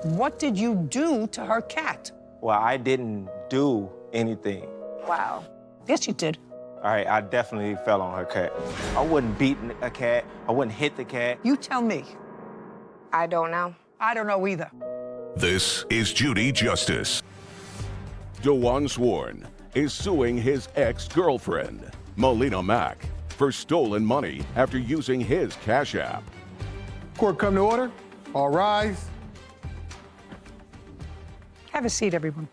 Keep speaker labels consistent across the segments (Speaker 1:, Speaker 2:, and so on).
Speaker 1: What did you do to her cat?
Speaker 2: Well, I didn't do anything.
Speaker 3: Wow.
Speaker 1: Yes, you did.
Speaker 2: All right, I definitely fell on her cat. I wouldn't beat a cat. I wouldn't hit the cat.
Speaker 1: You tell me.
Speaker 3: I don't know.
Speaker 1: I don't know either.
Speaker 4: This is Judy Justice. DeJuan Sworn is suing his ex-girlfriend, Melina Mack, for stolen money after using his Cash App.
Speaker 5: Court come to order. All rise.
Speaker 1: Have a seat, everyone.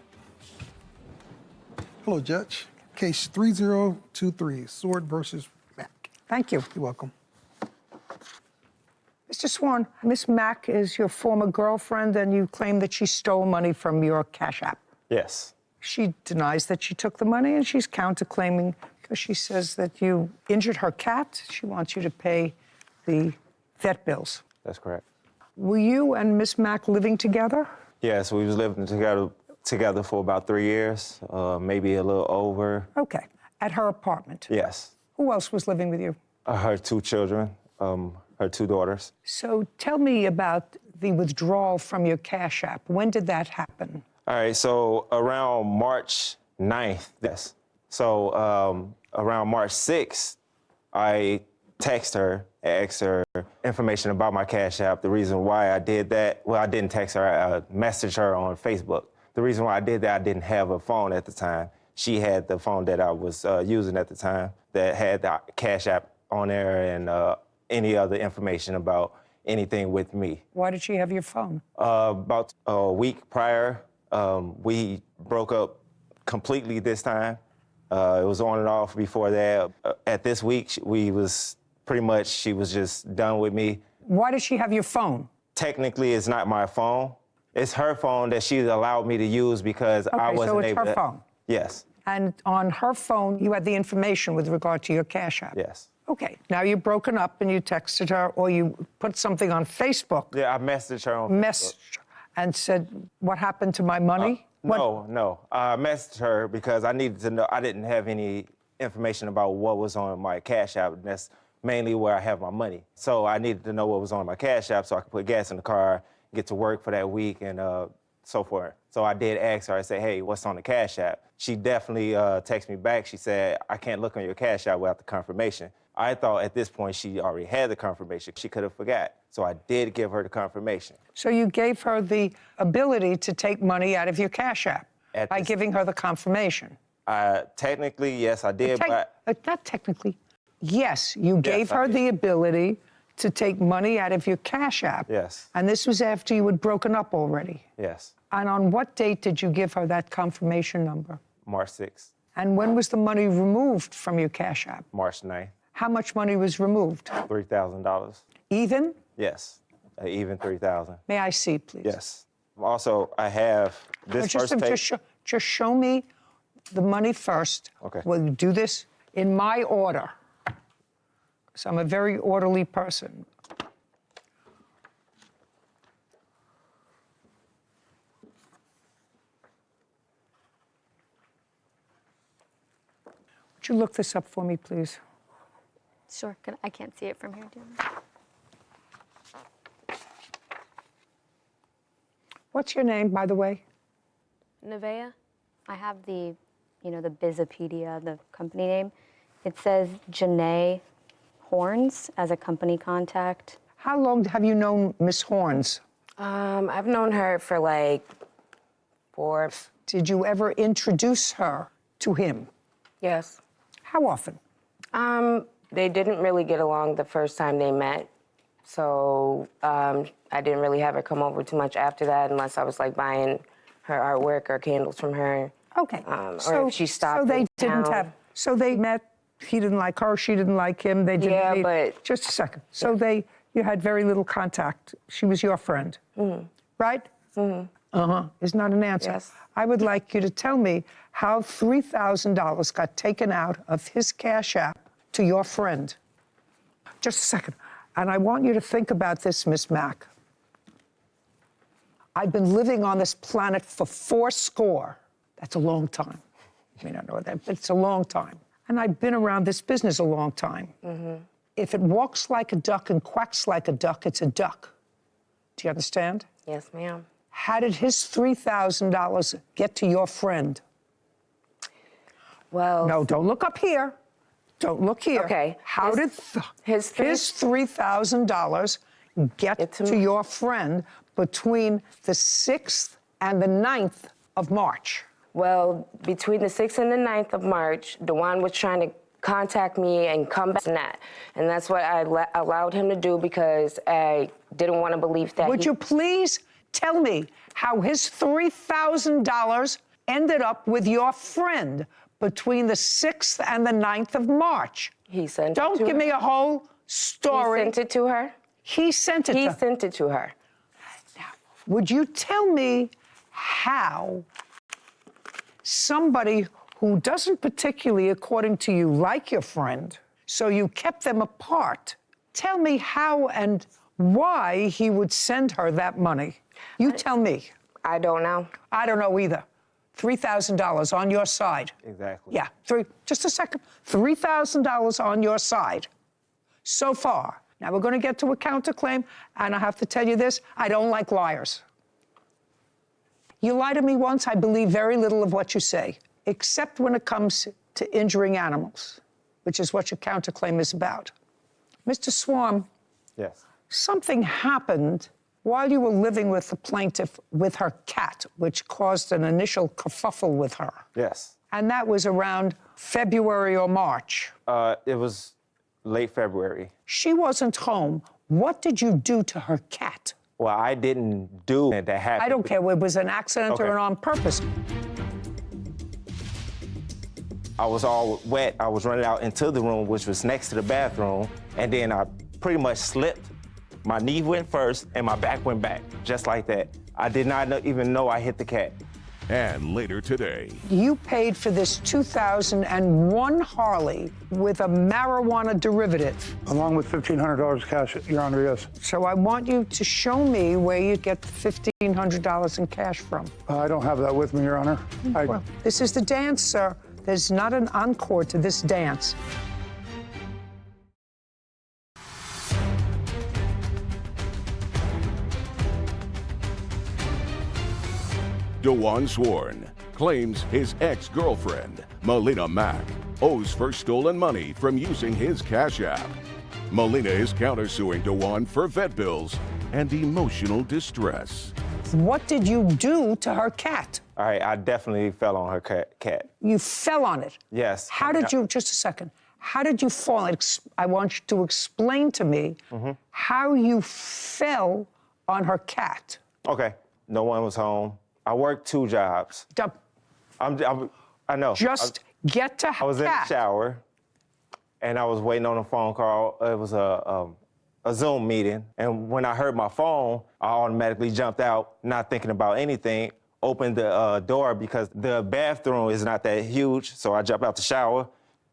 Speaker 5: Hello, Judge. Case 3023, Sword versus Mack.
Speaker 1: Thank you.
Speaker 5: You're welcome.
Speaker 1: Mr. Swan, Miss Mack is your former girlfriend, and you claim that she stole money from your Cash App.
Speaker 2: Yes.
Speaker 1: She denies that she took the money, and she's counterclaiming because she says that you injured her cat. She wants you to pay the vet bills.
Speaker 2: That's correct.
Speaker 1: Were you and Miss Mack living together?
Speaker 2: Yes, we was living together for about 3 years, maybe a little over.
Speaker 1: Okay. At her apartment?
Speaker 2: Yes.
Speaker 1: Who else was living with you?
Speaker 2: Her 2 children, her 2 daughters.
Speaker 1: So tell me about the withdrawal from your Cash App. When did that happen?
Speaker 2: All right, so around March 9th, yes. So around March 6th, I text her, asked her information about my Cash App. The reason why I did that, well, I didn't text her, I messaged her on Facebook. The reason why I did that, I didn't have a phone at the time. She had the phone that I was using at the time that had the Cash App on there and any other information about anything with me.
Speaker 1: Why did she have your phone?
Speaker 2: About a week prior, we broke up completely this time. It was on and off before that. At this week, we was pretty much, she was just done with me.
Speaker 1: Why did she have your phone?
Speaker 2: Technically, it's not my phone. It's her phone that she allowed me to use because I wasn't able to.
Speaker 1: So it's her phone?
Speaker 2: Yes.
Speaker 1: And on her phone, you had the information with regard to your Cash App?
Speaker 2: Yes.
Speaker 1: Okay. Now you're broken up and you texted her or you put something on Facebook.
Speaker 2: Yeah, I messaged her on Facebook.
Speaker 1: And said, what happened to my money?
Speaker 2: No. I messaged her because I needed to know. I didn't have any information about what was on my Cash App. And that's mainly where I have my money. So I needed to know what was on my Cash App so I could put gas in the car, get to work for that week, and so forth. So I did ask her. I said, hey, what's on the Cash App? She definitely texted me back. She said, I can't look on your Cash App without the confirmation. I thought at this point she already had the confirmation. She could have forgot. So I did give her the confirmation.
Speaker 1: So you gave her the ability to take money out of your Cash App by giving her the confirmation?
Speaker 2: Technically, yes, I did, but...
Speaker 1: Not technically. Yes, you gave her the ability to take money out of your Cash App.
Speaker 2: Yes.
Speaker 1: And this was after you had broken up already?
Speaker 2: Yes.
Speaker 1: And on what date did you give her that confirmation number?
Speaker 2: March 6th.
Speaker 1: And when was the money removed from your Cash App?
Speaker 2: March 9th.
Speaker 1: How much money was removed?
Speaker 2: $3,000.
Speaker 1: Even?
Speaker 2: Yes, even $3,000.
Speaker 1: May I see, please?
Speaker 2: Yes. Also, I have this first page.
Speaker 1: Just show me the money first.
Speaker 2: Okay.
Speaker 1: We'll do this in my order. So I'm a very orderly person. Would you look this up for me, please?
Speaker 6: Sure. I can't see it from here, do you?
Speaker 1: What's your name, by the way?
Speaker 6: Nevaeh. I have the, the Bizopedia, the company name. It says Janae Horns as a company contact.
Speaker 1: How long have you known Miss Horns?
Speaker 3: I've known her for like 4.
Speaker 1: Did you ever introduce her to him?
Speaker 3: Yes.
Speaker 1: How often?
Speaker 3: They didn't really get along the first time they met. So I didn't really have her come over too much after that unless I was like buying her artwork or candles from her.
Speaker 1: Okay.
Speaker 3: Or if she stopped
Speaker 1: So they
Speaker 3: in
Speaker 1: didn't
Speaker 3: town.
Speaker 1: have, so they met, he didn't like her, she didn't like him, they didn't
Speaker 3: Yeah,
Speaker 1: meet.
Speaker 3: but...
Speaker 1: Just a second. So you had very little contact. She was your friend, right? Is not an answer.
Speaker 3: Yes.
Speaker 1: I would like you to tell me how $3,000 got taken out of his Cash App to your friend. Just a second. And I want you to think about this, Miss Mack. I've been living on this planet for 80. That's a long time. You may not know that, but it's a long time. And I've been around this business a long time. If it walks like a duck and quacks like a duck, it's a duck. Do you understand?
Speaker 3: Yes, ma'am.
Speaker 1: how did his $3,000 get to your friend?
Speaker 3: Well,
Speaker 1: No, don't look up here. Don't look here.
Speaker 3: Okay.
Speaker 1: How did
Speaker 3: his
Speaker 1: $3,000 get to your friend between the 6th and the 9th of March?
Speaker 3: Well, between the 6th and the 9th of March, Dewan was trying to contact me and come back to that. And that's what I allowed him to do because I didn't want to believe that
Speaker 1: Would you please tell me how his $3,000 ended up with your friend between the 6th and the 9th of March?
Speaker 3: He sent it
Speaker 1: Don't
Speaker 3: to
Speaker 1: give
Speaker 3: her.
Speaker 1: me a whole story.
Speaker 3: He sent it to her?
Speaker 1: He sent it
Speaker 3: He
Speaker 1: to her.
Speaker 3: sent it to her.
Speaker 1: Now, would you tell me how somebody who doesn't particularly, according to you, like your friend, so you kept them apart, tell me how and why he would send her that money? You tell me.
Speaker 3: I don't know.
Speaker 1: I don't know either. $3,000 on your side.
Speaker 2: Exactly.
Speaker 1: Yeah, just a second. $3,000 on your side so far. Now we're going to get to a counterclaim, and I have to tell you this, I don't like liars. You lie to me once, I believe very little of what you say, except when it comes to injuring animals, which is what your counterclaim is about. Mr. Swarm,
Speaker 2: Yes.
Speaker 1: something happened while you were living with the plaintiff with her cat, which caused an initial kerfuffle with her.
Speaker 2: Yes.
Speaker 1: And that was around February or March.
Speaker 2: It was late February.
Speaker 1: She wasn't home. What did you do to her cat?
Speaker 2: Well, I didn't do it. That happened.
Speaker 1: I don't care. It was an accident or
Speaker 2: Okay.
Speaker 1: an on purpose.
Speaker 2: I was all wet. I was running out into the room, which was next to the bathroom, and then I pretty much slipped. My knee went first, and my back went back, just like that. I did not even know I hit the cat.
Speaker 4: And later today,
Speaker 1: You paid for this 2001 Harley with a marijuana derivative.
Speaker 7: Along with $1,500 cash, Your Honor, yes.
Speaker 1: So I want you to show me where you get the $1,500 in cash from.
Speaker 7: I don't have that with me, Your Honor.
Speaker 1: Well, this is the dance, sir. There's not an encore to this dance.
Speaker 4: Dewan Sworn claims his ex-girlfriend, Melina Mack, owes for stolen money from using his Cash App. Melina is countersuing Dewan for vet bills and emotional distress.
Speaker 1: What did you do to her cat?
Speaker 2: All right, I definitely fell on her cat.
Speaker 1: You fell on it.
Speaker 2: Yes.
Speaker 1: How did you, just a second, how did you fall? I want you to explain to me how you fell on her cat.
Speaker 2: Okay, no one was home. I worked 2 jobs. I know.
Speaker 1: Just get to
Speaker 2: I was in the shower, and I was waiting on a phone call. It was a Zoom meeting, and when I heard my phone, I automatically jumped out, not thinking about anything, opened the door because the bathroom is not that huge, so I jumped out the shower,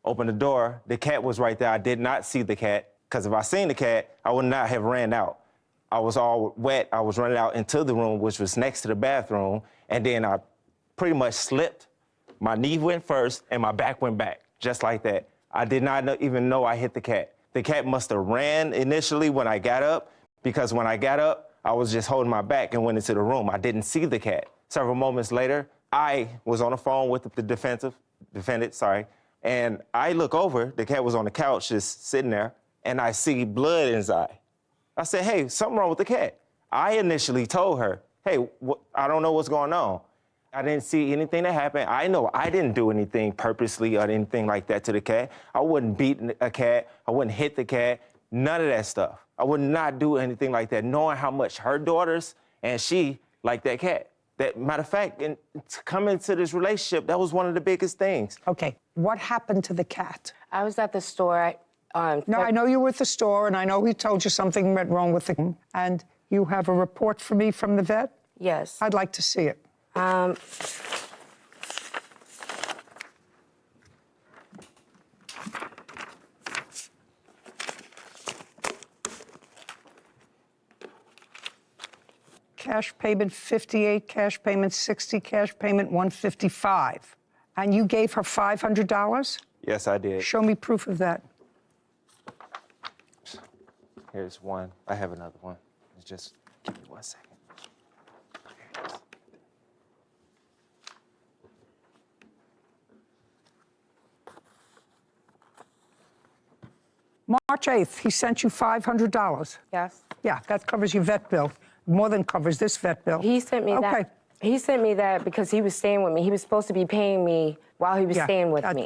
Speaker 2: opened the door. The cat was right there. I did not see the cat, because if I seen the cat, I would not have ran out. I was all wet. I was running out into the room, which was next to the bathroom, and then I pretty much slipped. My knee went first, and my back went back, just like that. I did not even know I hit the cat. The cat must have ran initially when I got up, because when I got up, I was just holding my back and went into the room. I didn't see the cat. Several moments later, I was on the phone with the defendant, and I look over, the cat was on the couch just sitting there, and I see blood in his eye. I said, hey, something wrong with the cat. I initially told her, hey, I don't know what's going on. I didn't see anything that happened. I know I didn't do anything purposely or anything like that to the cat. I wouldn't beat a cat. I wouldn't hit the cat. None of that stuff. I would not do anything like that, knowing how much her daughters and she like that cat. That, matter of fact, to come into this relationship, that was one of the biggest things.
Speaker 1: Okay, what happened to the cat?
Speaker 3: I was at the store.
Speaker 1: No, I know you were at the store, and I know he told you something went wrong with the... And you have a report for me from the vet?
Speaker 3: Yes.
Speaker 1: I'd like to see it. Cash payment 58, cash payment 60, cash payment 155. And you gave her $500?
Speaker 2: Yes, I did.
Speaker 1: Show me proof of that.
Speaker 2: Here's one. I have another one. Just give me 1 second. Okay.
Speaker 1: March 8th, he sent you $500.
Speaker 3: Yes.
Speaker 1: Yeah, that covers your vet bill. More than covers this vet bill.
Speaker 3: He sent me
Speaker 1: okay.
Speaker 3: that. He sent me that because he was staying with me. He was supposed to be paying me while he was staying with me.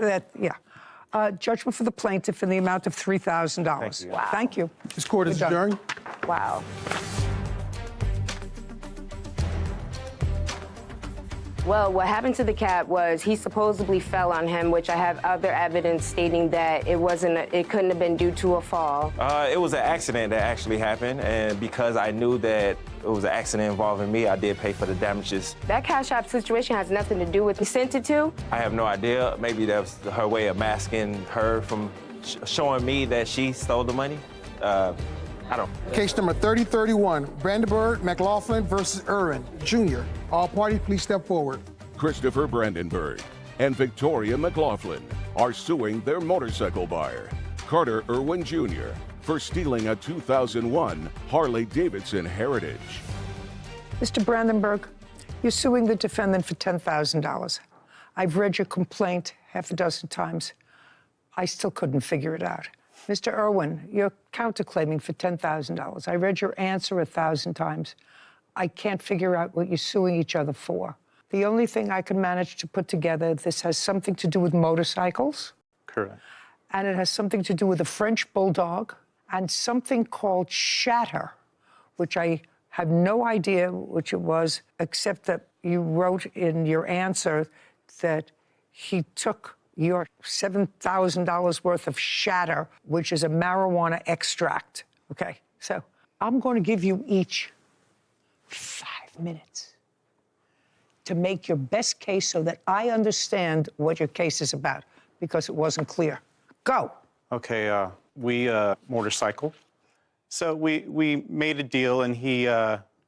Speaker 1: Judgment for the plaintiff in the amount of $3,000.
Speaker 2: Thank you.
Speaker 3: Wow.
Speaker 1: Thank you.
Speaker 5: This court is
Speaker 1: Good job.
Speaker 5: adjourned.
Speaker 3: Wow. Well, what happened to the cat was he supposedly fell on him, which I have other evidence stating that it couldn't have been due to a fall.
Speaker 2: It was an accident that actually happened, and because I knew that it was an accident involving me, I did pay for the damages.
Speaker 3: That Cash App situation has nothing to do with who sent it to.
Speaker 2: I have no idea. Maybe that was her way of masking her from showing me that she stole the money. I don't.
Speaker 5: Case number 3031, Brandenburg McLaughlin versus Irwin Jr. All parties, please step forward.
Speaker 4: Christopher Brandenburg and Victoria McLaughlin are suing their motorcycle buyer, Carter Irwin Jr., for stealing a 2001 Harley-Davidson Heritage.
Speaker 1: Mr. Brandenburg, you're suing the defendant for $10,000. I've read your complaint half a dozen times. I still couldn't figure it out. Mr. Irwin, you're counterclaiming for $10,000. I read your answer 1,000 times. I can't figure out what you're suing each other for. The only thing I can manage to put together, this has something to do with motorcycles.
Speaker 8: Correct.
Speaker 1: And it has something to do with a French bulldog and something called shatter, which I have no idea which it was, except that you wrote in your answer that he took your $7,000 worth of shatter, which is a marijuana extract. Okay, so I'm going to give you each 5 minutes to make your best case so that I understand what your case is about, because it wasn't clear. Go.
Speaker 8: Okay, we motorcycle. So we made a deal, and he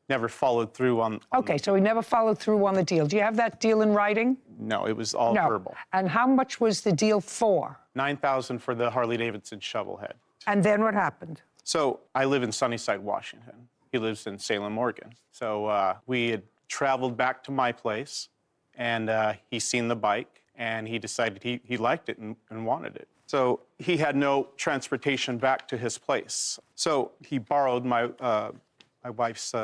Speaker 8: never followed through on.
Speaker 1: Okay, so he never followed through on the deal. Do you have that deal in writing?
Speaker 8: No, it was all
Speaker 1: No.
Speaker 8: verbal.
Speaker 1: And how much was the deal for?
Speaker 8: $9,000 for the Harley-Davidson shovelhead.
Speaker 1: And then what happened?
Speaker 8: So I live in Sunnyside, Washington. He lives in Salem, Oregon. So we had traveled back to my place, and he seen the bike, and he decided he liked it and wanted it. So he had no transportation back to his place. So he borrowed my wife's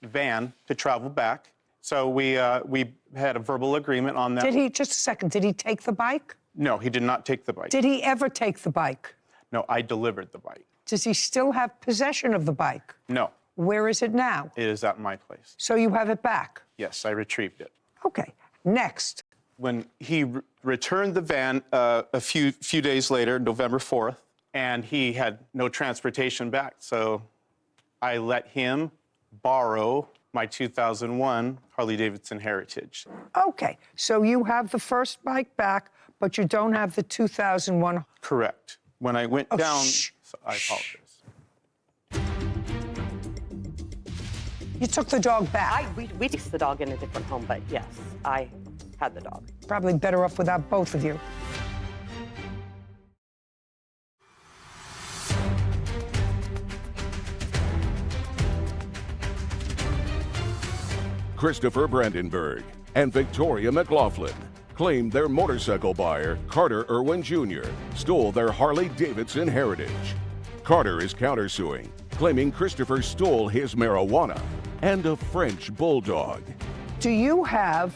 Speaker 8: van to travel back. So we had a verbal agreement on that.
Speaker 1: Did he, just a second, did he take the bike?
Speaker 8: No, he did not take the bike.
Speaker 1: Did he ever take the bike?
Speaker 8: No, I delivered the bike.
Speaker 1: Does he still have possession of the bike?
Speaker 8: No,
Speaker 1: Where is it now?
Speaker 8: it is at my place.
Speaker 1: So you have it back?
Speaker 8: Yes, I retrieved it.
Speaker 1: Okay, next.
Speaker 8: When he returned the van a few days later, November 4th, and he had no transportation back, so I let him borrow my 2001 Harley-Davidson Heritage.
Speaker 1: Okay, so you have the first bike back, but you don't have the 2001.
Speaker 8: Correct. When I went down,
Speaker 1: shh,
Speaker 8: so I apologize.
Speaker 1: You took the dog back.
Speaker 9: We took the dog in a different home, but yes, I had the dog.
Speaker 1: Probably better off without both of you.
Speaker 4: Christopher Brandenburg and Victoria McLaughlin claimed their motorcycle buyer, Carter Irwin Jr., stole their Harley-Davidson Heritage. Carter is countersuing, claiming Christopher stole his marijuana and a French bulldog.
Speaker 1: Do you have,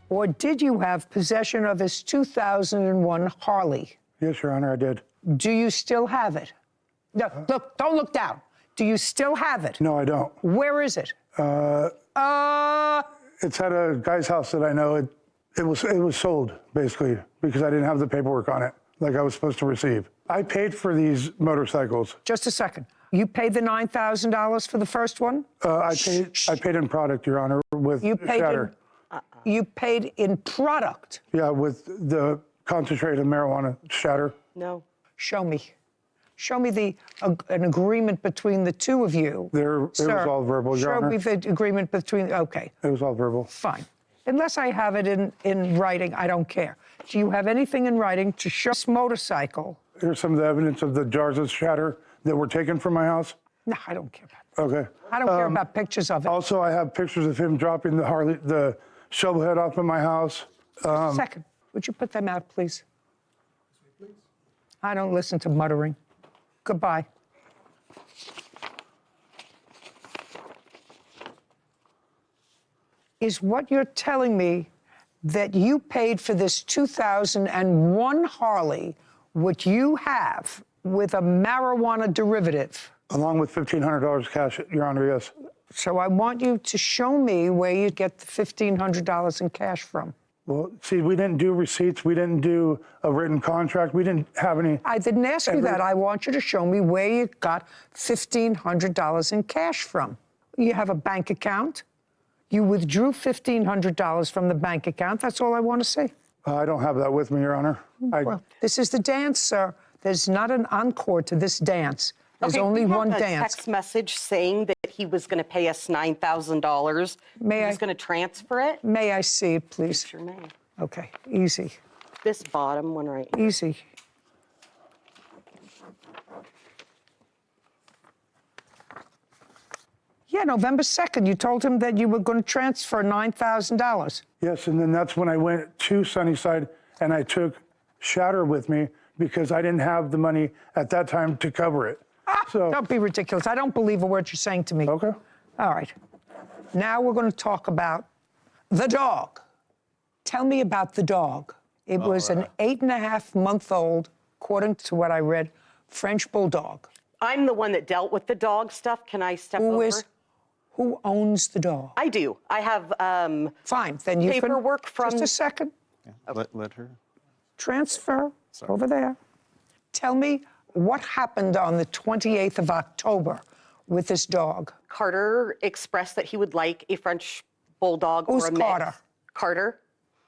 Speaker 1: or did you have, possession of his 2001 Harley?
Speaker 7: Yes, Your Honor, I did.
Speaker 1: Do you still have it? No, look, don't look down. Do you still have it?
Speaker 7: No, I don't.
Speaker 1: Where is it?
Speaker 7: It's at a guy's house that I know. It was sold, basically, because I didn't have the paperwork on it like I was supposed to receive. I paid for these motorcycles.
Speaker 1: Just a second. You paid the $9,000 for the first one?
Speaker 7: I paid in product, Your Honor, with
Speaker 1: You paid
Speaker 7: shatter.
Speaker 1: You paid in product.
Speaker 7: Yeah, with the concentrated marijuana shatter.
Speaker 9: No.
Speaker 1: Show me. Show me an agreement between the two of you.
Speaker 7: It was all verbal, Your
Speaker 1: Show
Speaker 7: Honor.
Speaker 1: me the agreement between, okay,
Speaker 7: It was all verbal.
Speaker 1: fine. Unless I have it in writing, I don't care. Do you have anything in writing to show this motorcycle?
Speaker 7: Here's some of the evidence of the jars of shatter that were taken from my house.
Speaker 1: No, I don't care about that.
Speaker 7: Okay.
Speaker 1: I don't care about pictures of it.
Speaker 7: Also, I have pictures of him dropping the shovel head off in my house.
Speaker 1: Second, would you put them out, please? I don't listen to muttering. Goodbye. Is what you're telling me that you paid for this 2001 Harley, which you have, with a marijuana derivative?
Speaker 7: Along with $1,500 cash, Your Honor, yes.
Speaker 1: So I want you to show me where you get the $1,500 in cash from.
Speaker 7: Well, see, we didn't do receipts. We didn't do a written contract. We didn't have any.
Speaker 1: I didn't ask you that. I want you to show me where you got $1,500 in cash from. You have a bank account. You withdrew $1,500 from the bank account. That's all I want to see.
Speaker 7: I don't have that with me, Your Honor.
Speaker 1: Well, this is the dance, sir. There's not an encore to this dance. There's
Speaker 9: Okay,
Speaker 1: only
Speaker 9: we have
Speaker 1: one
Speaker 9: a
Speaker 1: dance.
Speaker 9: text message saying that he was going to pay us $9,000.
Speaker 1: May
Speaker 9: He
Speaker 1: I-
Speaker 9: was going to transfer it.
Speaker 1: May I see it, please?
Speaker 9: Sure may.
Speaker 1: Okay, easy,
Speaker 9: This bottom one right here.
Speaker 1: easy. Yeah, November 2nd, you told him that you were going to transfer $9,000.
Speaker 7: Yes, and then that's when I went to Sunnyside and I took Shatter with me because I didn't have the money at that time to cover it. So,
Speaker 1: Don't be ridiculous. I don't believe a word you're saying to me.
Speaker 7: okay.
Speaker 1: All right. Now we're going to talk about the dog. Tell me about the dog. It was an 8.5-month-old, according to what I read, French bulldog.
Speaker 9: I'm the one that dealt with the dog stuff. Can I step
Speaker 1: Who
Speaker 9: over?
Speaker 1: who owns the dog?
Speaker 9: I do. I have
Speaker 1: Fine, then you
Speaker 9: paperwork
Speaker 1: can,
Speaker 9: from-
Speaker 1: Just a second.
Speaker 8: Let her.
Speaker 1: Transfer over there. Tell me what happened on the 28th of October with this dog.
Speaker 9: Carter expressed that he would like a French bulldog
Speaker 1: Who's
Speaker 9: or a mix.
Speaker 1: Carter?
Speaker 9: Carter.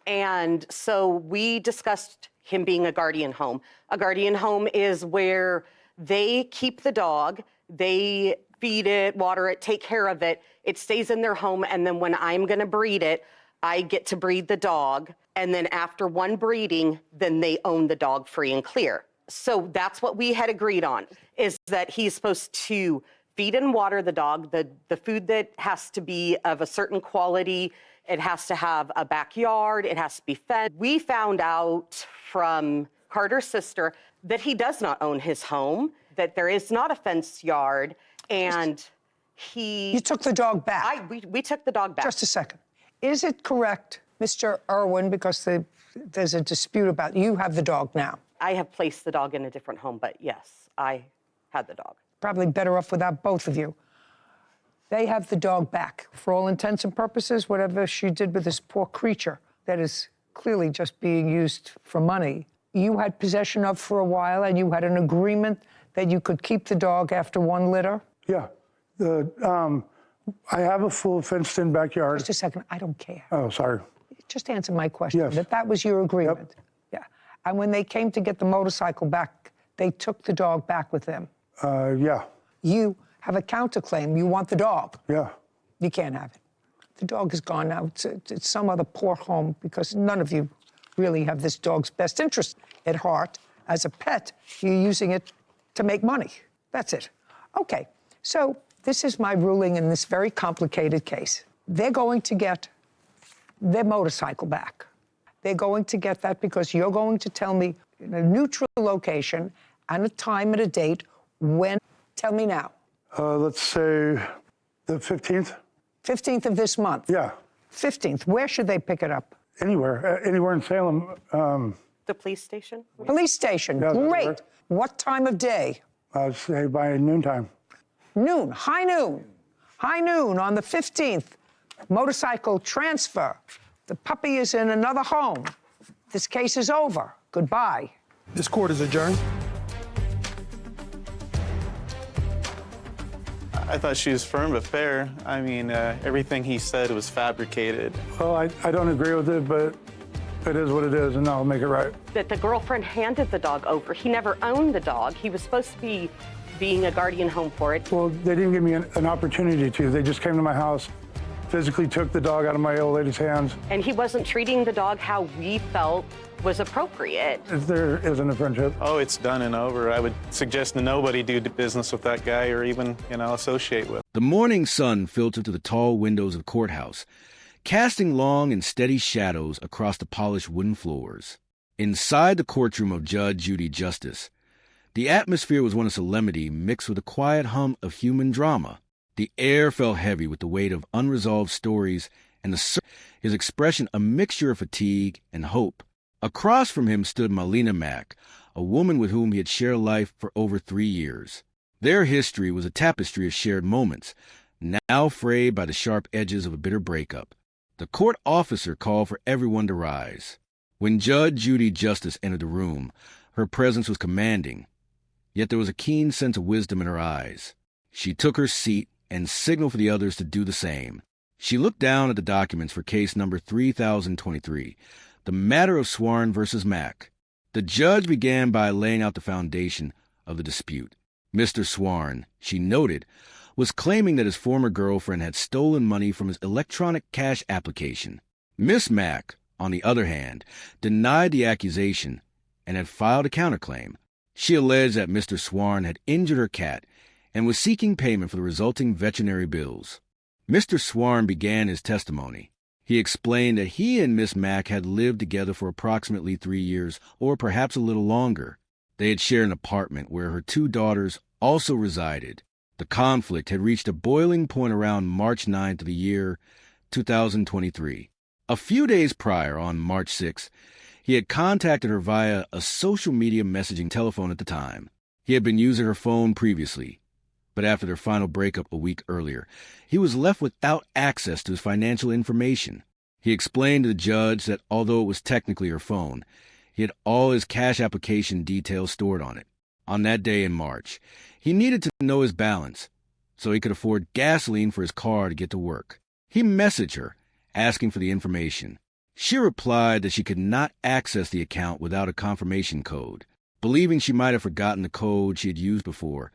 Speaker 9: And so we discussed him being a guardian home. A guardian home is where they keep the dog, they feed it, water it, take care of it. It stays in their home, and then when I'm going to breed it, I get to breed the dog. And then after one breeding, then they own the dog free and clear. So that's what we had agreed on, is that he's supposed to feed and water the dog, the food that has to be of a certain quality. It has to have a backyard. It has to be fed. We found out from Carter's sister that he does not own his home, that there is not a fenced yard, and he...
Speaker 1: You took the dog back.
Speaker 9: We took the dog back.
Speaker 1: Just a second. Is it correct, Mr. Irwin, because there's a dispute about you have the dog now?
Speaker 9: I have placed the dog in a different home, but yes, I had the dog.
Speaker 1: Probably better off without both of you. They have the dog back. For all intents and purposes, whatever she did with this poor creature that is clearly just being used for money, you had possession of for a while, and you had an agreement that you could keep the dog after one litter?
Speaker 7: Yeah. I have a full fenced-in backyard.
Speaker 1: Just a second, I don't care.
Speaker 7: Oh, sorry.
Speaker 1: Just answer my question.
Speaker 7: Yes.
Speaker 1: That was your agreement. Yeah. And when they came to get the motorcycle back, they took the dog back with them.
Speaker 7: Yeah.
Speaker 1: You have a counterclaim. You want the dog.
Speaker 7: Yeah.
Speaker 1: You can't have it. The dog is gone now. It's some other poor home because none of you really have this dog's best interest at heart. As a pet, you're using it to make money. That's it. Okay, so this is my ruling in this very complicated case. They're going to get their motorcycle back. They're going to get that because you're going to tell me in a neutral location and a time and a date when. Tell me now.
Speaker 7: Let's say the 15th.
Speaker 1: 15th of this month?
Speaker 7: Yeah.
Speaker 1: 15th. Where should they pick it up?
Speaker 7: Anywhere. Anywhere in Salem.
Speaker 9: The police station?
Speaker 1: Police station.
Speaker 7: Yeah, that'll
Speaker 1: Great.
Speaker 7: work.
Speaker 1: What time of day?
Speaker 7: I'd say by noontime.
Speaker 1: Noon. High noon. High noon on the 15th. Motorcycle transfer. The puppy is in another home. This case is over. Goodbye.
Speaker 5: This court is adjourned.
Speaker 8: I thought she was firm but fair. I mean, everything he said was fabricated.
Speaker 7: Well, I don't agree with it, but it is what it is, and I'll make it right.
Speaker 9: That the girlfriend handed the dog over. He never owned the dog. He was supposed to be being a guardian home for it.
Speaker 7: Well, they didn't give me an opportunity to. They just came to my house, physically took the dog out of my old lady's hands.
Speaker 9: And he wasn't treating the dog how we felt was appropriate.
Speaker 7: There isn't a friendship.
Speaker 8: Oh, it's done and over. I would suggest that nobody do business with that guy or even, associate with.
Speaker 10: The morning sun filtered through the tall windows of the courthouse, casting long and steady shadows across the polished wooden floors. Inside the courtroom of Judge Judy Justice, The atmosphere was one of solemnity mixed with a quiet hum of human drama. The air felt heavy with the weight of unresolved stories, and his expression a mixture of fatigue and hope. Across from him stood Melina Mack, a woman with whom he had shared life for over 3 years. Their history was a tapestry of shared moments, now frayed by the sharp edges of a bitter breakup. The court officer called for everyone to rise. When Judge Judy Justice entered the room, her presence was commanding, yet there was a keen sense of wisdom in her eyes. She took her seat and signaled for the others to do the same. She looked down at the documents for case number 3023, the matter of Swarn versus Mack. The judge began by laying out the foundation of the dispute. Mr. Swarn, she noted, was claiming that his former girlfriend had stolen money from his electronic cash application. Miss Mack, on the other hand, denied the accusation and had filed a counterclaim. She alleged that Mr. Swarn had injured her cat and was seeking payment for the resulting veterinary bills. Mr. Swarn began his testimony. He explained that he and Miss Mack had lived together for approximately 3 years, or perhaps a little longer. They had shared an apartment where her 2 daughters also resided. The conflict had reached a boiling point around March 9th of the year 2023. A few days prior, on March 6th, he had contacted her via a social media messaging telephone at the time. He had been using her phone previously, but after their final breakup a week earlier, he was left without access to his financial information. He explained to the judge that although it was technically her phone, he had all his cash application details stored on it. On that day in March, he needed to know his balance so he could afford gasoline for his car to get to work. He messaged her, asking for the information. She replied that she could not access the account without a confirmation code. Believing she might have forgotten the code she had used before,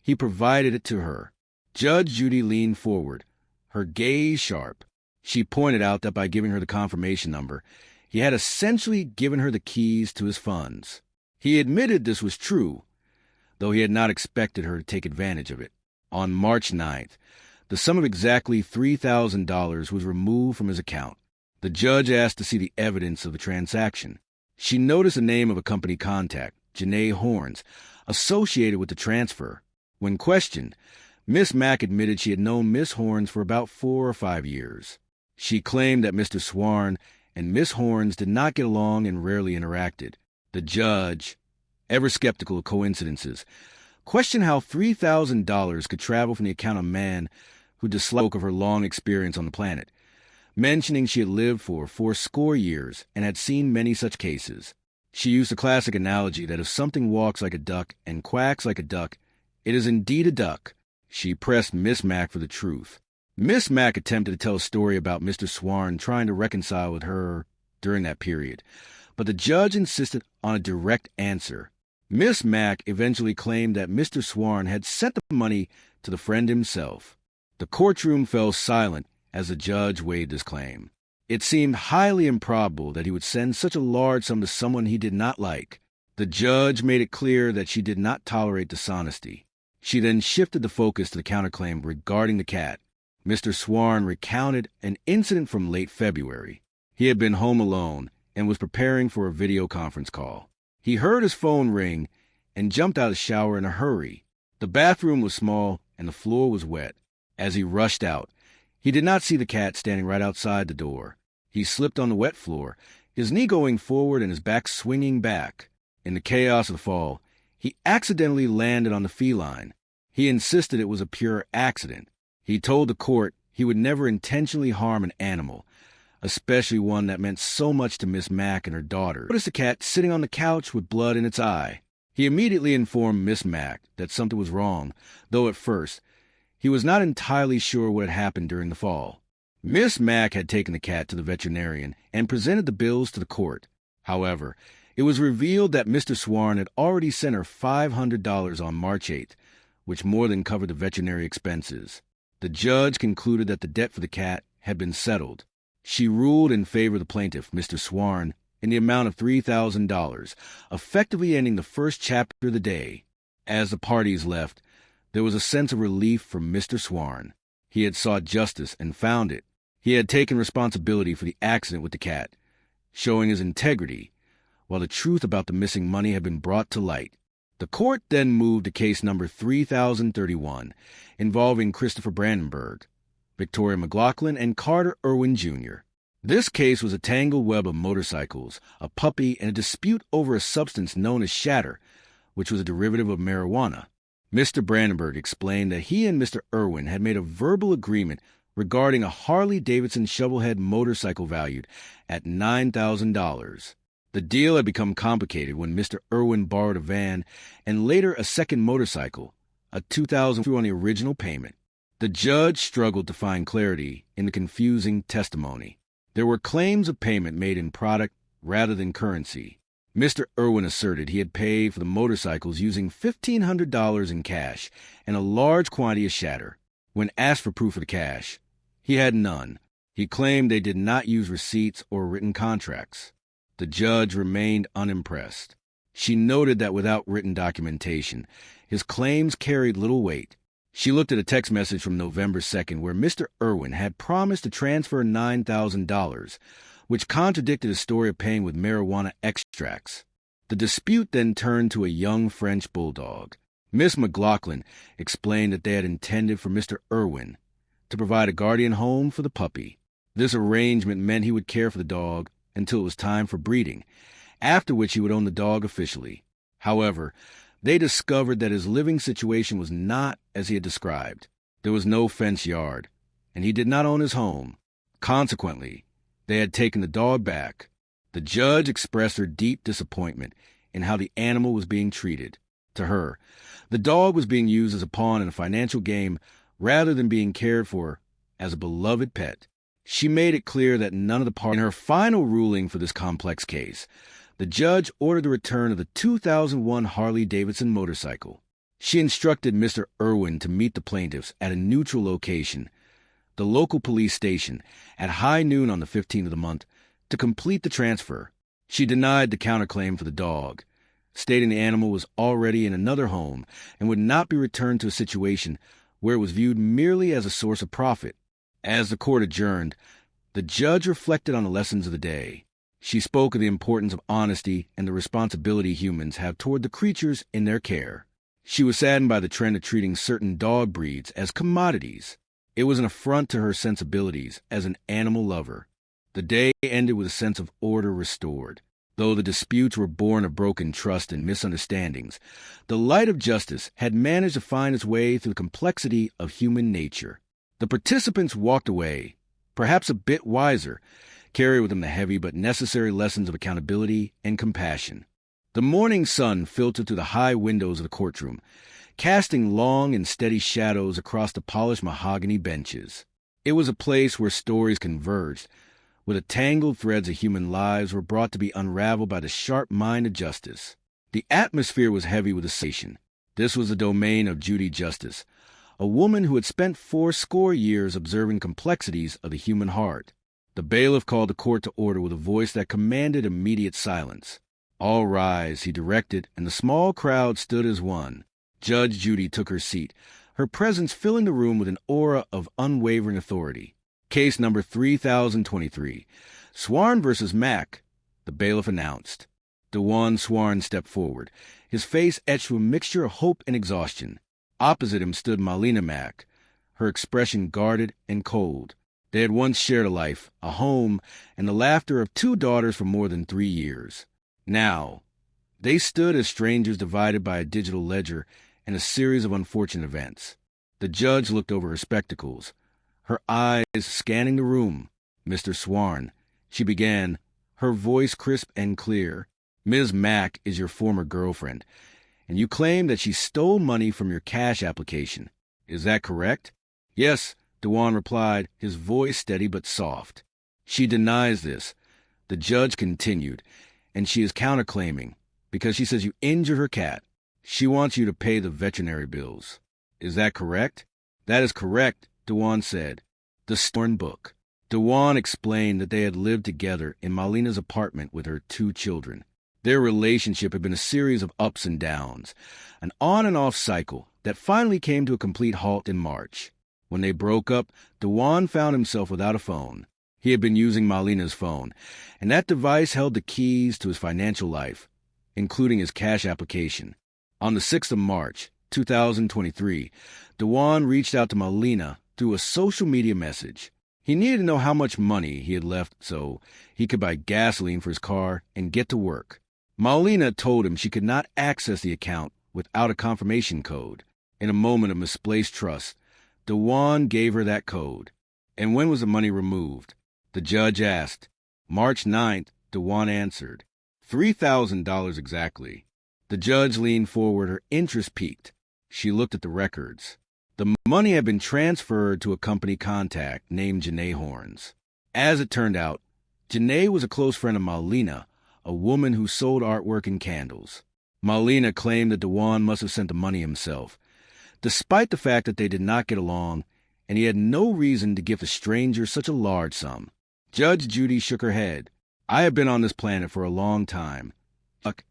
Speaker 10: he provided it to her. Judge Judy leaned forward, her gaze sharp. She pointed out that by giving her the confirmation number, he had essentially given her the keys to his funds. He admitted this was true, though he had not expected her to take advantage of it. On March 9th, the sum of exactly $3,000 was removed from his account. The judge asked to see the evidence of the transaction. She noticed the name of a company contact, Janae Horns, associated with the transfer. When questioned, Miss Mack admitted she had known Miss Horns for about 4 or 5 years. She claimed that Mr. Swarn and Miss Horns did not get along and rarely interacted. The judge, ever skeptical of coincidences, questioned how $3,000 could travel from the account of a man who spoke of her long experience on the planet, mentioning she had lived for 80 years and had seen many such cases. She used a classic analogy that if something walks like a duck and quacks like a duck, it is indeed a duck. She pressed Miss Mack for the truth. Miss Mack attempted to tell a story about Mr. Swarn trying to reconcile with her during that period, but the judge insisted on a direct answer. Miss Mack eventually claimed that Mr. Swarn had sent the money to the friend himself. The courtroom fell silent as the judge weighed this claim. It seemed highly improbable that he would send such a large sum to someone he did not like. The judge made it clear that she did not tolerate dishonesty. She then shifted the focus to the counterclaim regarding the cat. Mr. Swarn recounted an incident from late February. He had been home alone and was preparing for a video conference call. He heard his phone ring and jumped out of the shower in a hurry. The bathroom was small and the floor was wet. As he rushed out, he did not see the cat standing right outside the door. He slipped on the wet floor, his knee going forward and his back swinging back. In the chaos of the fall, he accidentally landed on the feline. He insisted it was a pure accident. He told the court he would never intentionally harm an animal, especially one that meant so much to Miss Mack and her daughter. He noticed the cat sitting on the couch with blood in its eye. He immediately informed Miss Mack that something was wrong, though at first he was not entirely sure what had happened during the fall. Miss Mack had taken the cat to the veterinarian and presented the bills to the court. However, it was revealed that Mr. Swarn had already sent her $500 on March 8th, which more than covered the veterinary expenses. The judge concluded that the debt for the cat had been settled. She ruled in favor of the plaintiff, Mr. Swarn, in the amount of $3,000, effectively ending the first chapter of the day. As the parties left, there was a sense of relief from Mr. Swarn. He had sought justice and found it. He had taken responsibility for the accident with the cat, showing his integrity, while the truth about the missing money had been brought to light. The court then moved to case number 3031, involving Christopher Brandenburg, Victoria McLaughlin, and Carter Irwin Jr. This case was a tangled web of motorcycles, a puppy, and a dispute over a substance known as shatter, which was a derivative of marijuana. Mr. Brandenburg explained that he and Mr. Irwin had made a verbal agreement regarding a Harley-Davidson shovelhead motorcycle valued at $9,000. The deal had become complicated when Mr. Irwin borrowed a van and later a second motorcycle, a $2,000 on the original payment. The judge struggled to find clarity in the confusing testimony. There were claims of payment made in product rather than currency. Mr. Irwin asserted he had paid for the motorcycles using $1,500 in cash and a large quantity of shatter. When asked for proof of the cash, he had none. He claimed they did not use receipts or written contracts. The judge remained unimpressed. She noted that without written documentation, his claims carried little weight. She looked at a text message from November 2nd where Mr. Irwin had promised to transfer $9,000, which contradicted his story of paying with marijuana extracts. The dispute then turned to a young French bulldog. Miss McLaughlin explained that they had intended for Mr. Irwin to provide a guardian home for the puppy. This arrangement meant he would care for the dog until it was time for breeding, after which he would own the dog officially. However, they discovered that his living situation was not as he had described. There was no fenced yard, and he did not own his home. Consequently, they had taken the dog back. The judge expressed her deep disappointment in how the animal was being treated. To her, the dog was being used as a pawn in a financial game rather than being cared for as a beloved pet. She made it clear that none of the parties. In her final ruling for this complex case, the judge ordered the return of the 2001 Harley-Davidson motorcycle. She instructed Mr. Irwin to meet the plaintiffs at a neutral location, the local police station, at high noon on the 15th of the month, to complete the transfer. She denied the counterclaim for the dog, stating the animal was already in another home and would not be returned to a situation where it was viewed merely as a source of profit. As the court adjourned, the judge reflected on the lessons of the day. She spoke of the importance of honesty and the responsibility humans have toward the creatures in their care. She was saddened by the trend of treating certain dog breeds as commodities. It was an affront to her sensibilities as an animal lover. The day ended with a sense of order restored. Though the disputes were born of broken trust and misunderstandings, the light of justice had managed to find its way through the complexity of human nature. The participants walked away, perhaps a bit wiser, carrying with them the heavy but necessary lessons of accountability and compassion. The morning sun filtered through the high windows of the courtroom, casting long and steady shadows across the polished mahogany benches. It was a place where stories converged, where the tangled threads of human lives were brought to be unraveled by the sharp mind of justice. The atmosphere was heavy with association. This was the domain of Judy Justice, a woman who had spent 80 years observing complexities of the human heart. The bailiff called the court to order with a voice that commanded immediate silence. All rise, he directed, and the small crowd stood as one. Judge Judy took her seat, her presence filling the room with an aura of unwavering authority. Case number 3023, Swarn versus Mack, the bailiff announced. DeJuan Swarn stepped forward, his face etched with a mixture of hope and exhaustion. Opposite him stood Malina Mack, her expression guarded and cold. They had once shared a life, a home, and the laughter of 2 daughters for more than 3 years. Now, they stood as strangers divided by a digital ledger and a series of unfortunate events. The judge looked over her spectacles, her eyes scanning the room. Mr. Swarn, she began, her voice crisp and clear. Ms. Mack is your former girlfriend, and you claim that she stole money from your cash application. Is that correct? Yes, DeJuan replied, his voice steady but soft. She denies this. The judge continued, and she is counterclaiming because she says you injured her cat. She wants you to pay the veterinary bills. Is that correct? That is correct, DeJuan said. The Storn book. DeJuan explained that they had lived together in Malina's apartment with her 2 children. Their relationship had been a series of ups and downs, an on and off cycle that finally came to a complete halt in March. When they broke up, DeJuan found himself without a phone. He had been using Malina's phone, and that device held the keys to his financial life, including his cash application. On the 6th of March, 2023, Dewan reached out to Melina through a social media message. He needed to know how much money he had left so he could buy gasoline for his car and get to work. Melina told him she could not access the account without a confirmation code. In a moment of misplaced trust, Dewan gave her that code. And when was the money removed? The judge asked. March 9th, Dewan answered. $3,000 exactly. The judge leaned forward, her interest peaked. She looked at the records. The money had been transferred to a company contact named Janae Horns. As it turned out, Janae was a close friend of Melina, a woman who sold artwork and candles. Melina claimed that Dewan must have sent the money himself, despite the fact that they did not get along, and he had no reason to give a stranger such a large sum. Judge Judy shook her head. I have been on this planet for a long time. Duck.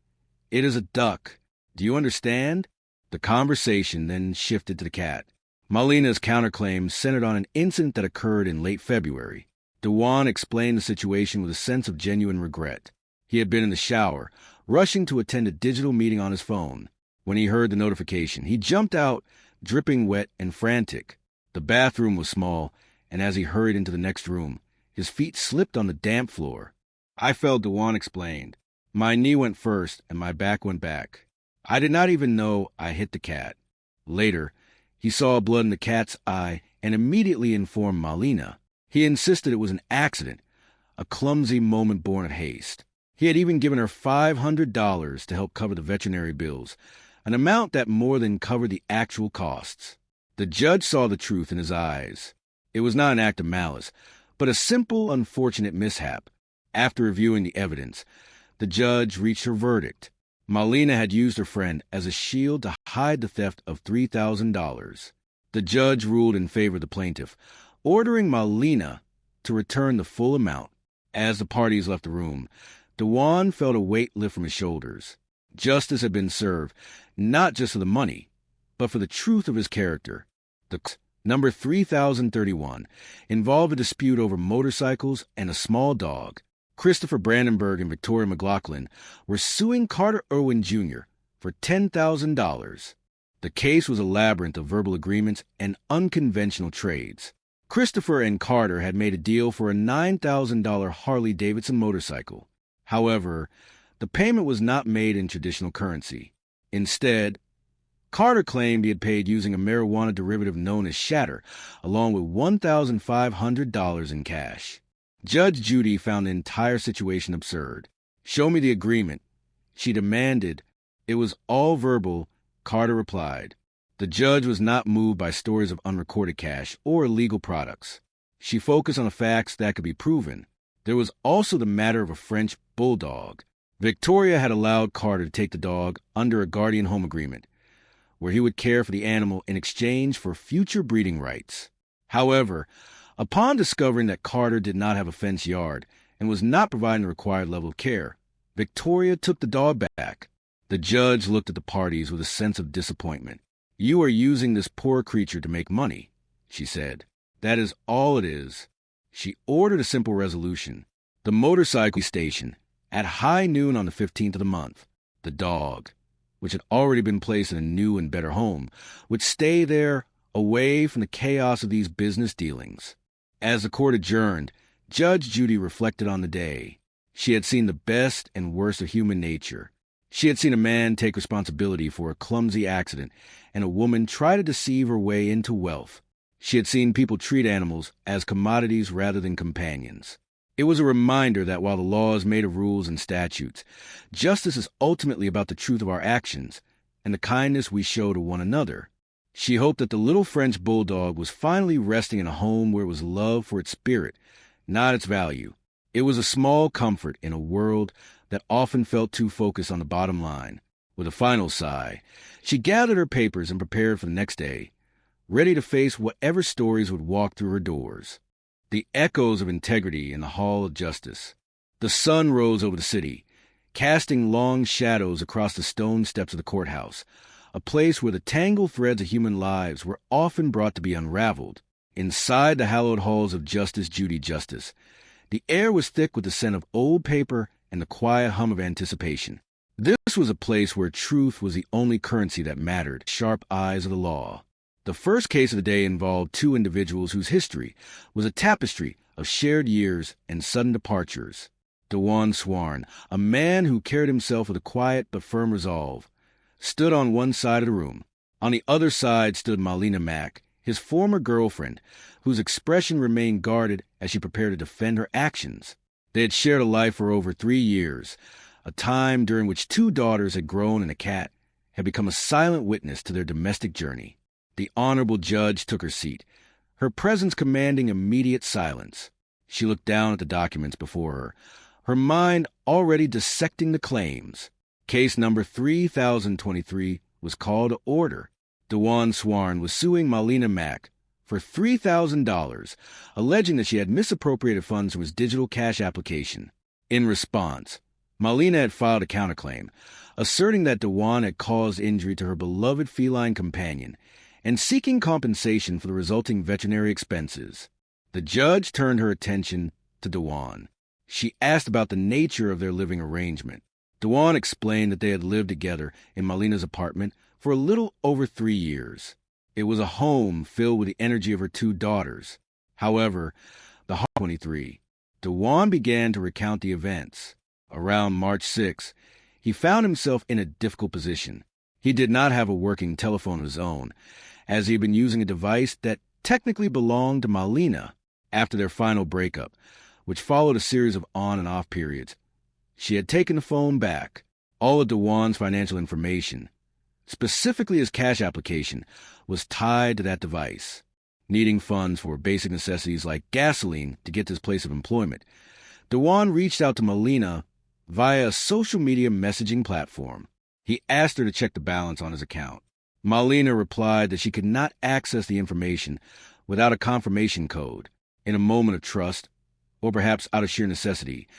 Speaker 10: It is a duck. Do you understand? The conversation then shifted to the cat. Melina's counterclaim centered on an incident that occurred in late February. Dewan explained the situation with a sense of genuine regret. He had been in the shower, rushing to attend a digital meeting on his phone. When he heard the notification, he jumped out, dripping wet and frantic. The bathroom was small, and as he hurried into the next room, his feet slipped on the damp floor. I fell, Dewan explained. My knee went first, and my back went back. I did not even know I hit the cat. Later, he saw blood in the cat's eye and immediately informed Melina. He insisted it was an accident, a clumsy moment born of haste. He had even given her $500 to help cover the veterinary bills, an amount that more than covered the actual costs. The judge saw the truth in his eyes. It was not an act of malice, but a simple, unfortunate mishap. After reviewing the evidence, the judge reached her verdict. Melina had used her friend as a shield to hide the theft of $3,000. The judge ruled in favor of the plaintiff, ordering Melina to return the full amount. As the parties left the room, Dewan felt a weight lift from his shoulders. Justice had been served, not just for the money, but for the truth of his character. The number 3031 involved a dispute over motorcycles and a small dog. Christopher Brandenburg and Victoria McLaughlin were suing Carter Irwin Jr. for $10,000. The case was a labyrinth of verbal agreements and unconventional trades. Christopher and Carter had made a deal for a $9,000 Harley-Davidson motorcycle. However, the payment was not made in traditional currency. Instead, Carter claimed he had paid using a marijuana derivative known as shatter, along with $1,500 in cash. Judge Judy found the entire situation absurd. Show me the agreement, she demanded. It was all verbal, Carter replied. The judge was not moved by stories of unrecorded cash or illegal products. She focused on the facts that could be proven. There was also the matter of a French bulldog. Victoria had allowed Carter to take the dog under a guardian home agreement, where he would care for the animal in exchange for future breeding rights. However, upon discovering that Carter did not have a fenced yard and was not providing the required level of care, Victoria took the dog back. The judge looked at the parties with a sense of disappointment. You are using this poor creature to make money, she said. That is all it is. She ordered a simple resolution. The motorcycle station, at high noon on the 15th of the month, the dog, which had already been placed in a new and better home, would stay there away from the chaos of these business dealings. As the court adjourned, Judge Judy reflected on the day. She had seen the best and worst of human nature. She had seen a man take responsibility for a clumsy accident and a woman try to deceive her way into wealth. She had seen people treat animals as commodities rather than companions. It was a reminder that while the law is made of rules and statutes, justice is ultimately about the truth of our actions and the kindness we show to one another. She hoped that the little French bulldog was finally resting in a home where it was loved for its spirit, not its value. It was a small comfort in a world that often felt too focused on the bottom line. With a final sigh, she gathered her papers and prepared for the next day, ready to face whatever stories would walk through her doors. The echoes of integrity in the Hall of Justice. The sun rose over the city, casting long shadows across the stone steps of the courthouse, a place where the tangled threads of human lives were often brought to be unraveled. Inside the hallowed halls of Justice Judy Justice, the air was thick with the scent of old paper and the quiet hum of anticipation. This was a place where truth was the only currency that mattered. Sharp eyes of the law. The first case of the day involved two individuals whose history was a tapestry of shared years and sudden departures. DeJuan Swarn, a man who carried himself with a quiet but firm resolve, stood on one side of the room. On the other side stood Malina Mack, his former girlfriend, whose expression remained guarded as she prepared to defend her actions. They had shared a life for over 3 years, a time during which 2 daughters had grown and a cat had become a silent witness to their domestic journey. The honorable judge took her seat, her presence commanding immediate silence. She looked down at the documents before her, her mind already dissecting the claims. Case number 3023 was called to order. DeJuan Swarn was suing Malina Mack for $3,000, alleging that she had misappropriated funds from his digital cash application. In response, Malina had filed a counterclaim, asserting that DeJuan had caused injury to her beloved feline companion and seeking compensation for the resulting veterinary expenses. The judge turned her attention to DeJuan. She asked about the nature of their living arrangement. DeJuan explained that they had lived together in Malina's apartment for a little over 3 years. It was a home filled with the energy of her 2 daughters. However, the 23, DeJuan began to recount the events. Around March 6, he found himself in a difficult position. He did not have a working telephone of his own, as he had been using a device that technically belonged to Malina after their final breakup, which followed a series of on and off periods. She had taken the phone back. All of DeJuan's financial information, specifically his cash application, was tied to that device. Needing funds for basic necessities like gasoline to get to his place of employment, DeJuan reached out to Malina via a social media messaging platform. He asked her to check the balance on his account. Malina replied that she could not access the information without a confirmation code. In a moment of trust, or perhaps out of sheer necessity,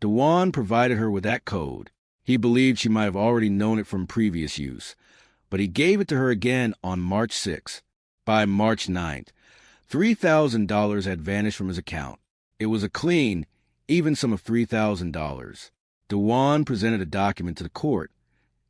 Speaker 10: DeJuan provided her with that code. He believed she might have already known it from previous use, but he gave it to her again on March 6th. By March 9th, $3,000 had vanished from his account. It was a clean, even sum of $3,000. DeJuan presented a document to the court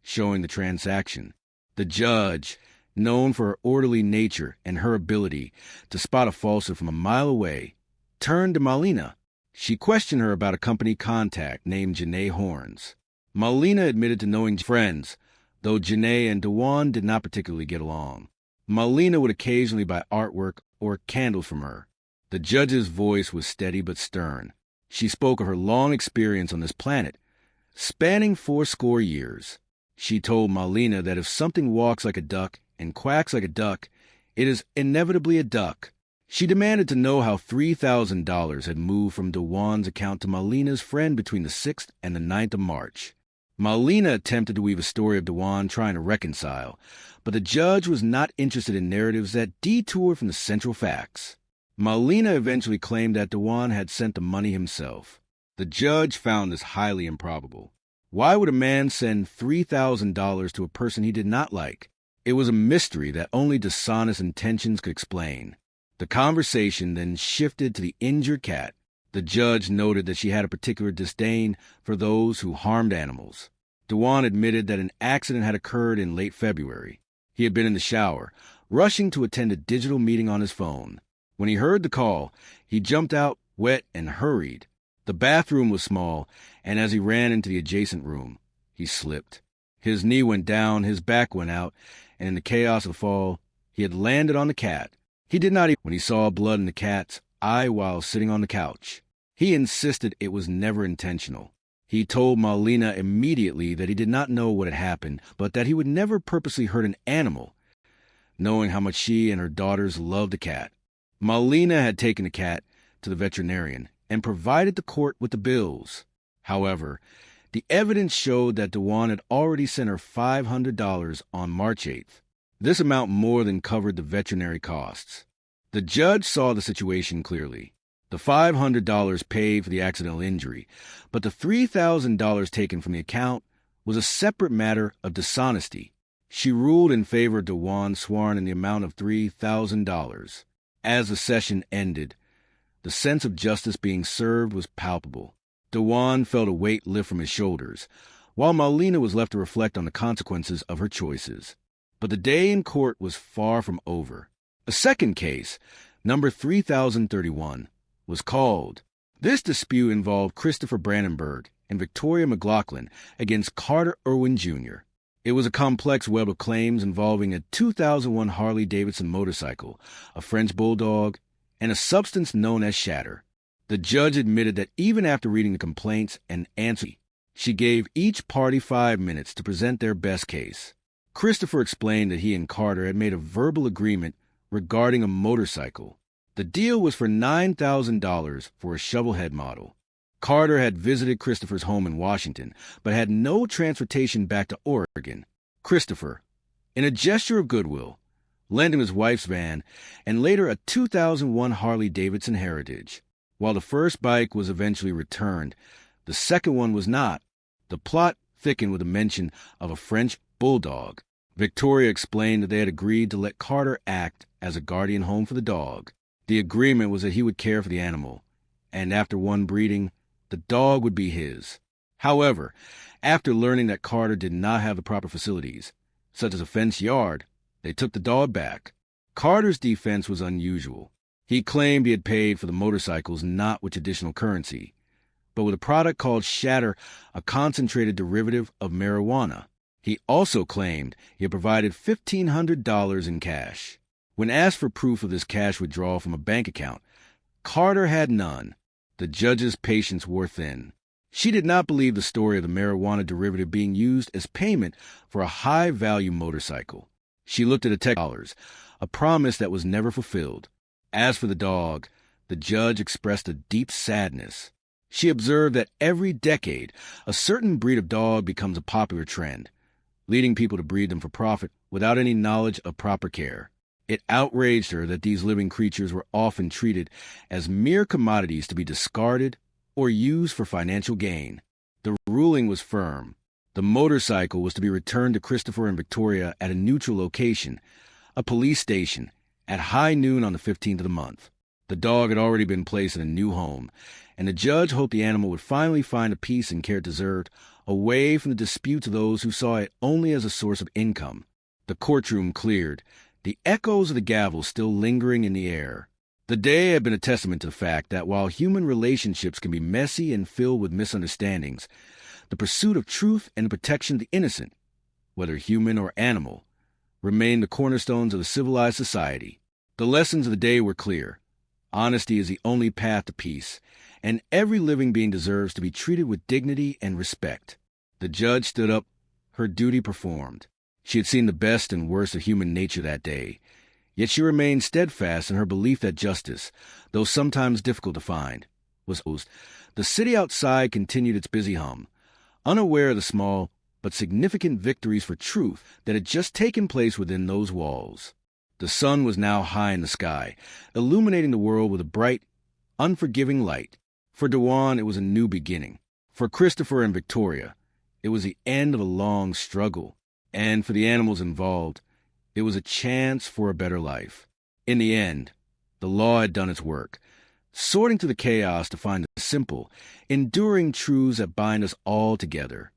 Speaker 10: showing the transaction. The judge, known for her orderly nature and her ability to spot a falsehood from a mile away, turned to Malina. She questioned her about a company contact named Janae Horns. Malina admitted to knowing friends, though Janae and DeJuan did not particularly get along. Malina would occasionally buy artwork or candles from her. The judge's voice was steady but stern. She spoke of her long experience on this planet, spanning 80 years. She told Malina that if something walks like a duck and quacks like a duck, it is inevitably a duck. She demanded to know how $3,000 had moved from DeJuan's account to Malina's friend between the 6th and the 9th of March. Malina attempted to weave a story of DeJuan trying to reconcile, but the judge was not interested in narratives that detoured from the central facts. Malina eventually claimed that DeJuan had sent the money himself. The judge found this highly improbable. Why would a man send $3,000 to a person he did not like? It was a mystery that only dishonest intentions could explain. The conversation then shifted to the injured cat. The judge noted that she had a particular disdain for those who harmed animals. DeJuan admitted that an accident had occurred in late February. He had been in the shower, rushing to attend a digital meeting on his phone. When he heard the call, he jumped out, wet, and hurried. The bathroom was small, and as he ran into the adjacent room, he slipped. His knee went down, his back went out, and in the chaos of the fall, he had landed on the cat. He did not even when he saw blood in the cat's eye while sitting on the couch. He insisted it was never intentional. He told Malina immediately that he did not know what had happened, but that he would never purposely hurt an animal, knowing how much she and her daughters loved the cat. Malina had taken the cat to the veterinarian and provided the court with the bills. However, the evidence showed that DeJuan had already sent her $500 on March 8th. This amount more than covered the veterinary costs. The judge saw the situation clearly. The $500 paid for the accidental injury, but the $3,000 taken from the account was a separate matter of dishonesty. She ruled in favor of DeJuan Swarn in the amount of $3,000. As the session ended, the sense of justice being served was palpable. DeJuan felt a weight lift from his shoulders, while Molina was left to reflect on the consequences of her choices. But the day in court was far from over. A second case, number 3031, was called. This dispute involved Christopher Brandenburg and Victoria McLaughlin against Carter Irwin Jr. It was a complex web of claims involving a 2001 Harley-Davidson motorcycle, a French bulldog, and a substance known as shatter. The judge admitted that even after reading the complaints and answers, she gave each party 5 minutes to present their best case. Christopher explained that he and Carter had made a verbal agreement regarding a motorcycle. The deal was for $9,000 for a shovelhead model. Carter had visited Christopher's home in Washington, but had no transportation back to Oregon. Christopher, in a gesture of goodwill, lent him his wife's van and later a 2001 Harley-Davidson Heritage. While the first bike was eventually returned, the second one was not. The plot thickened with a mention of a French bulldog. Victoria explained that they had agreed to let Carter act as a guardian home for the dog. The agreement was that he would care for the animal, and after one breeding, the dog would be his. However, after learning that Carter did not have the proper facilities, such as a fenced yard, they took the dog back. Carter's defense was unusual. He claimed he had paid for the motorcycles not with traditional currency, but with a product called shatter, a concentrated derivative of marijuana. He also claimed he had provided $1,500 in cash. When asked for proof of this cash withdrawal from a bank account, Carter had none. The judge's patience wore thin. She did not believe the story of the marijuana derivative being used as payment for a high-value motorcycle. She looked at the $10, a promise that was never fulfilled. As for the dog, the judge expressed a deep sadness. She observed that every decade, a certain breed of dog becomes a popular trend, leading people to breed them for profit without any knowledge of proper care. It outraged her that these living creatures were often treated as mere commodities to be discarded or used for financial gain. The ruling was firm. The motorcycle was to be returned to Christopher and Victoria at a neutral location, a police station, at high noon on the 15th of the month. The dog had already been placed in a new home, and the judge hoped the animal would finally find the peace and care it deserved, away from the disputes of those who saw it only as a source of income. The courtroom cleared, the echoes of the gavel still lingering in the air. The day had been a testament to the fact that while human relationships can be messy and filled with misunderstandings, the pursuit of truth and the protection of the innocent, whether human or animal, remain the cornerstones of a civilized society. The lessons of the day were clear. Honesty is the only path to peace, and every living being deserves to be treated with dignity and respect. The judge stood up, her duty performed. She had seen the best and worst of human nature that day, yet she remained steadfast in her belief that justice, though sometimes difficult to find, was owed. The city outside continued its busy hum, unaware of the small but significant victories for truth that had just taken place within those walls. The sun was now high in the sky, illuminating the world with a bright, unforgiving light. For Dewan, it was a new beginning. For Christopher and Victoria, it was the end of a long struggle. And for the animals involved, it was a chance for a better life. In the end, the law had done its work, sorting through the chaos to find the simple, enduring truths that bind us all together.